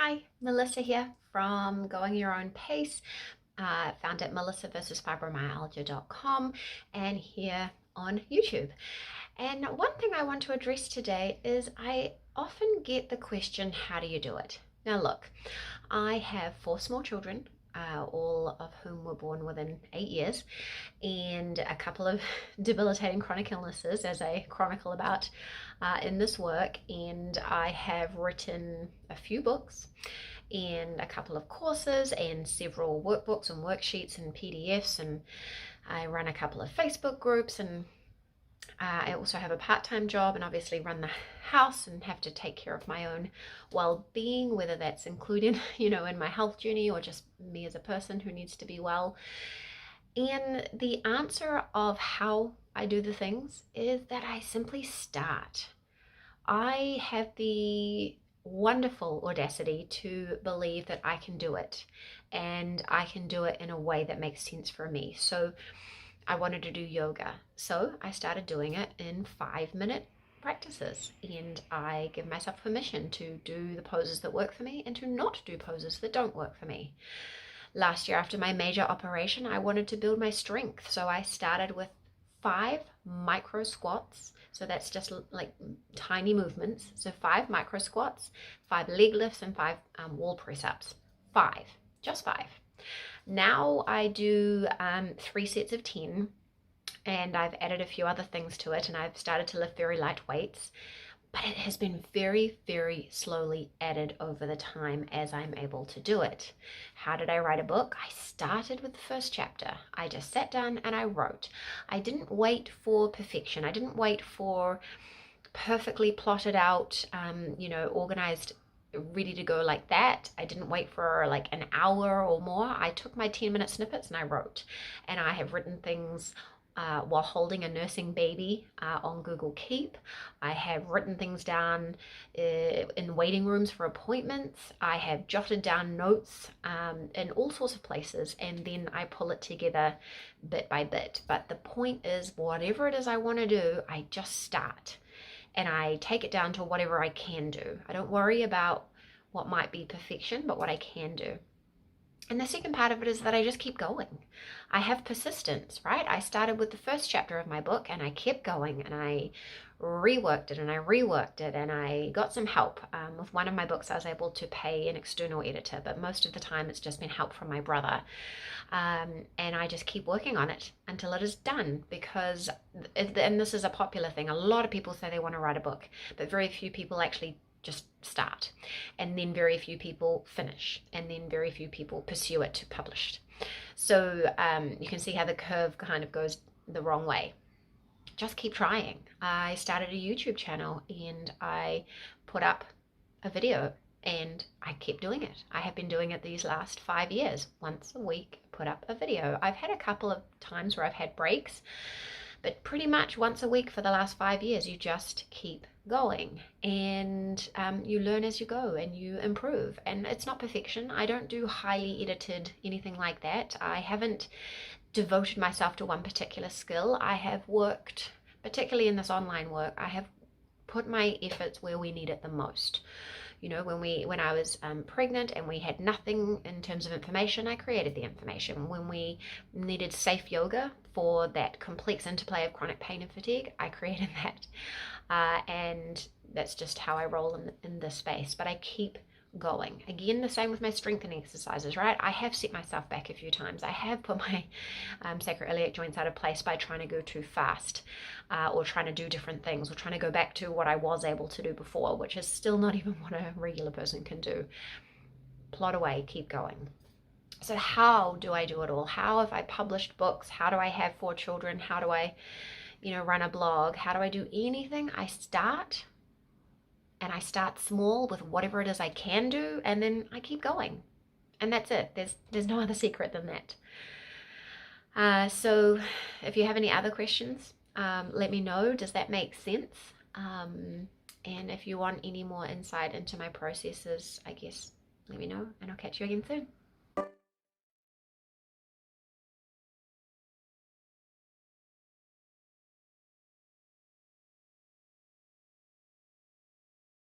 Hi, Melissa here from Going Your Own Pace, found at melissaversusfibromyalgia.com and here on YouTube. And one thing I want to address today is I often get the question, how do you do it? Now look, I have four small children, all of whom were born within 8 years, and a couple of debilitating chronic illnesses, as I chronicle about in this work. And I have written a few books and a couple of courses and several workbooks and worksheets and PDFs, and I run a couple of Facebook groups, and I also have a part-time job and obviously run the house and have to take care of my own well-being, whether that's included, in my health journey or just me as a person who needs to be well. And the answer of how I do the things is that I simply start. I have the wonderful audacity to believe that I can do it, and I can do it in a way that makes sense for me. So I wanted to do yoga. So I started doing it in 5-minute practices, and I give myself permission to do the poses that work for me and to not do poses that don't work for me. Last year, after my major operation, I wanted to build my strength. So I started with 5 micro squats. So that's just like tiny movements. So 5 micro squats, 5 leg lifts, and 5 wall press ups. 5, just 5. Now I do 3 sets of 10, and I've added a few other things to it, and I've started to lift very light weights, but it has been very, very slowly added over the time as I'm able to do it. How did I write a book? I started with the first chapter. I just sat down and I wrote. I didn't wait for perfection. I didn't wait for perfectly plotted out, organized, ready to go like that. I didn't wait for like an hour or more. I took my 10-minute snippets and I wrote. And I have written things while holding a nursing baby on Google Keep. I have written things down in waiting rooms for appointments. I have jotted down notes in all sorts of places, and then I pull it together bit by bit. But the point is, whatever it is I want to do, I just start. And I take it down to whatever I can do. I don't worry about what might be perfection, but what I can do. And the second part of it is that I just keep going. I have persistence, right? I started with the first chapter of my book and I kept going, and I reworked it and I reworked it, and I got some help. With one of my books, I was able to pay an external editor, but most of the time it's just been help from my brother. And I just keep working on it until it is done, because, and this is a popular thing, a lot of people say they want to write a book, but very few people actually just start, and then very few people finish, and then very few people pursue it to published. So you can see how the curve kind of goes the wrong way. Just keep trying. I started a YouTube channel and I put up a video, and I kept doing it. I have been doing it these last 5 years. Once a week, put up a video. I've had a couple of times where I've had breaks, but pretty much once a week for the last 5 years, you just keep going, and you learn as you go and you improve. And it's not perfection. I don't do highly edited anything like that. I haven't devoted myself to one particular skill. I have worked, particularly in this online work, I have put my efforts where we need it the most. When I was pregnant and we had nothing in terms of information, I created the information. When we needed safe yoga for that complex interplay of chronic pain and fatigue, I created that. And that's just how I roll in this space. But I keep going. Again, the same with my strengthening exercises, right? I have set myself back a few times. I have put my sacroiliac joints out of place by trying to go too fast, or trying to do different things, or trying to go back to what I was able to do before, which is still not even what a regular person can do. Plot away, keep going. So how do I do it all? How have I published books? How do I have 4 children? How do I, run a blog? How do I do anything? I start, and I start small with whatever it is I can do, and then I keep going. And that's it. There's no other secret than that. So if you have any other questions, let me know. Does that make sense? And if you want any more insight into my processes, I guess, let me know, and I'll catch you again soon.